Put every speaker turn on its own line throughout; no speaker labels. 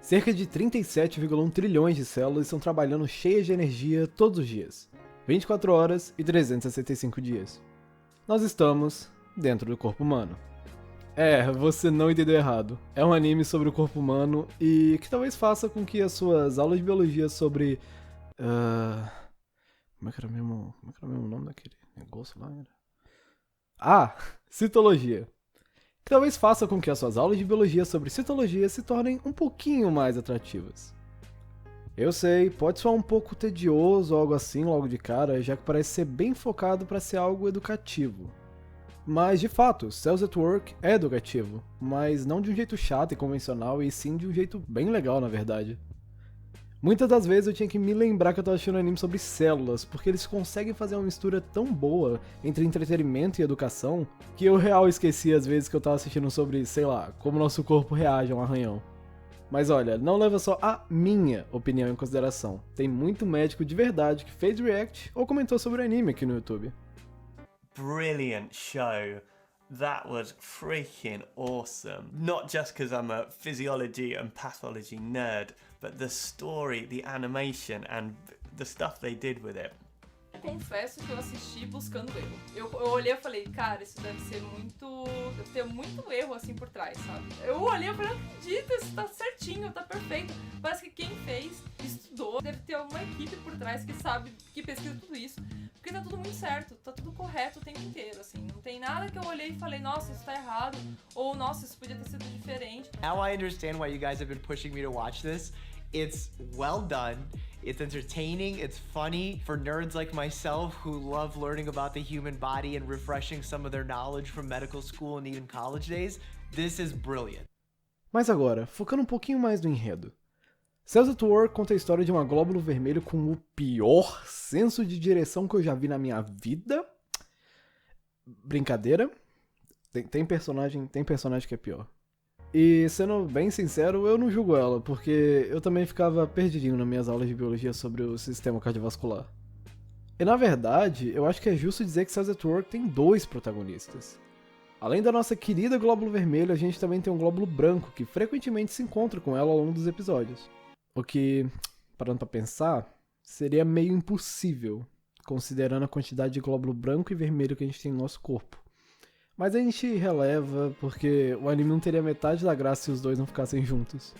Cerca de 37,1 trilhões de células estão trabalhando cheias de energia todos os dias, 24 horas e 365 dias. Nós estamos dentro do corpo humano. Você não entendeu errado. É um anime sobre o corpo humano e que talvez faça com que as suas aulas de biologia sobre... Como é que era mesmo o nome daquele negócio lá? Citologia. Que talvez faça com que as suas aulas de biologia sobre citologia se tornem um pouquinho mais atrativas. Eu sei, pode soar um pouco tedioso ou algo assim logo de cara, já que parece ser bem focado para ser algo educativo. Mas, de fato, Cells at Work é educativo, mas não de um jeito chato e convencional, e sim de um jeito bem legal, na verdade. Muitas das vezes eu tinha que me lembrar que eu tava assistindo um anime sobre células, porque eles conseguem fazer uma mistura tão boa entre entretenimento e educação, que eu real esqueci às vezes que eu tava assistindo sobre, sei lá, como nosso corpo reage a um arranhão. Mas olha, não leva só a minha opinião em consideração. Tem muito médico de verdade que fez react ou comentou sobre o anime aqui no YouTube.
Brilliant show. That was freaking awesome. Not just because I'm a physiology and pathology nerd, but the story, the animation and the stuff they did with it.
Confesso que eu assisti buscando erro. Eu olhei e falei, cara, isso deve ser muito... Deve ter muito erro assim por trás, sabe? Eu olhei e falei, não acredito, isso tá certinho, tá perfeito. Parece que quem fez, estudou, deve ter uma equipe por trás que sabe, que pesquisa tudo isso. Porque tá tudo muito certo, tá tudo correto o tempo inteiro, assim. Não tem nada que eu olhei e falei, nossa, isso tá errado. Ou, nossa, isso podia ter sido diferente.
Now I understand why you guys have been pushing me to watch this. It's well done, it's entertaining, it's funny for nerds like myself who love learning about the human body and refreshing some of their knowledge from medical school and even college days. This is brilliant.
Mas agora, focando um pouquinho mais no enredo. Cells at Work conta a história de um glóbulo vermelho com o pior senso de direção que eu já vi na minha vida. Brincadeira. Tem personagem que é pior. E, sendo bem sincero, eu não julgo ela, porque eu também ficava perdidinho nas minhas aulas de biologia sobre o sistema cardiovascular. E, na verdade, eu acho que é justo dizer que Cells at Work tem dois protagonistas. Além da nossa querida glóbulo vermelho, a gente também tem um glóbulo branco, que frequentemente se encontra com ela ao longo dos episódios. O que, parando pra pensar, seria meio impossível, considerando a quantidade de glóbulo branco e vermelho que a gente tem no nosso corpo. Mas a gente releva porque o anime não teria metade da graça se os dois não ficassem juntos.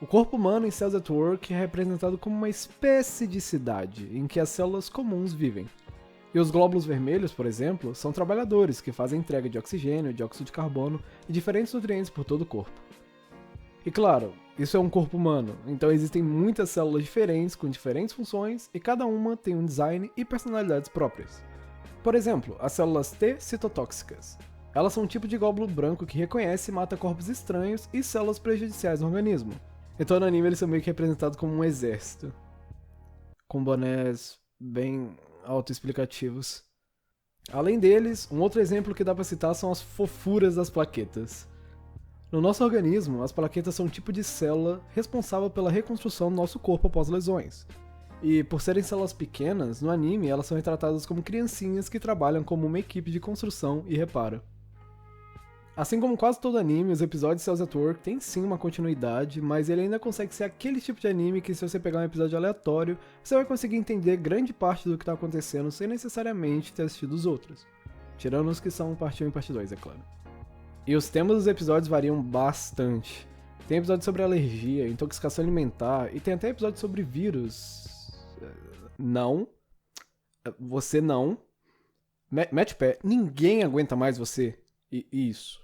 O corpo humano em Cells at Work é representado como uma espécie de cidade em que as células comuns vivem. E os glóbulos vermelhos, por exemplo, são trabalhadores que fazem entrega de oxigênio, dióxido de carbono e diferentes nutrientes por todo o corpo. E claro, isso é um corpo humano, então existem muitas células diferentes com diferentes funções e cada uma tem um design e personalidades próprias. Por exemplo, as células T citotóxicas. Elas são um tipo de glóbulo branco que reconhece e mata corpos estranhos e células prejudiciais no organismo. Então no anime eles são meio que representados como um exército. Com bonés bem autoexplicativos. Além deles, um outro exemplo que dá pra citar são as fofuras das plaquetas. No nosso organismo, as plaquetas são um tipo de célula responsável pela reconstrução do nosso corpo após lesões. E por serem células pequenas, no anime elas são retratadas como criancinhas que trabalham como uma equipe de construção e reparo. Assim como quase todo anime, os episódios de Cells at Work têm sim uma continuidade, mas ele ainda consegue ser aquele tipo de anime que se você pegar um episódio aleatório, você vai conseguir entender grande parte do que está acontecendo sem necessariamente ter assistido os outros. Tirando os que são parte 1 e parte 2, é claro. E os temas dos episódios variam bastante. Tem episódio sobre alergia, intoxicação alimentar, e tem até episódio sobre vírus. Não. Você não. Mete o pé. Ninguém aguenta mais você. Isso.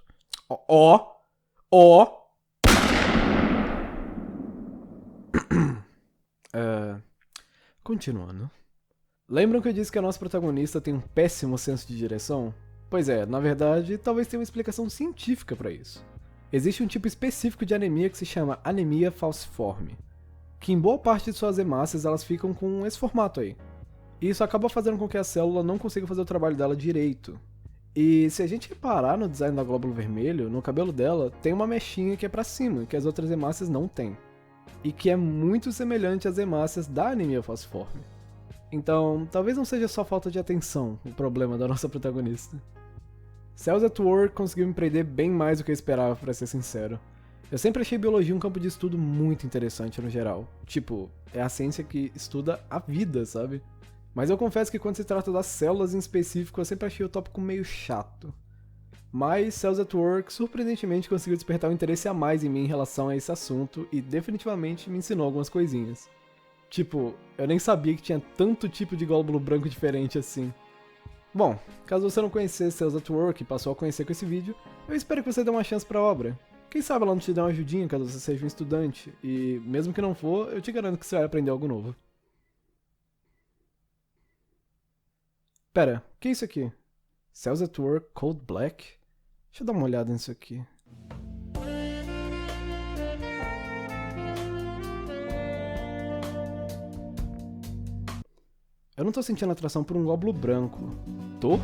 Continuando. Lembram que eu disse que a nossa protagonista tem um péssimo senso de direção? Pois é, na verdade, talvez tenha uma explicação científica pra isso. Existe um tipo específico de anemia que se chama anemia falciforme, que em boa parte de suas hemácias elas ficam com esse formato aí. E isso acaba fazendo com que a célula não consiga fazer o trabalho dela direito. E se a gente reparar no design da glóbulo vermelho, no cabelo dela tem uma mechinha que é pra cima, que as outras hemácias não têm. E que é muito semelhante às hemácias da anemia falciforme. Então, talvez não seja só falta de atenção o problema da nossa protagonista. Cells at Work conseguiu me prender bem mais do que eu esperava, pra ser sincero. Eu sempre achei biologia um campo de estudo muito interessante no geral. Tipo, é a ciência que estuda a vida, sabe? Mas eu confesso que quando se trata das células em específico, eu sempre achei o tópico meio chato. Mas Cells at Work surpreendentemente conseguiu despertar um interesse a mais em mim em relação a esse assunto e definitivamente me ensinou algumas coisinhas. Tipo, eu nem sabia que tinha tanto tipo de glóbulo branco diferente assim. Bom, caso você não conhecesse Cells at Work e passou a conhecer com esse vídeo, eu espero que você dê uma chance pra obra. Quem sabe ela não te dá uma ajudinha caso você seja um estudante, e mesmo que não for, eu te garanto que você vai aprender algo novo. Pera, o que é isso aqui? Cells at Work Code Black? Deixa eu dar uma olhada nisso aqui. Eu não tô sentindo atração por um glóbulo branco. Tô?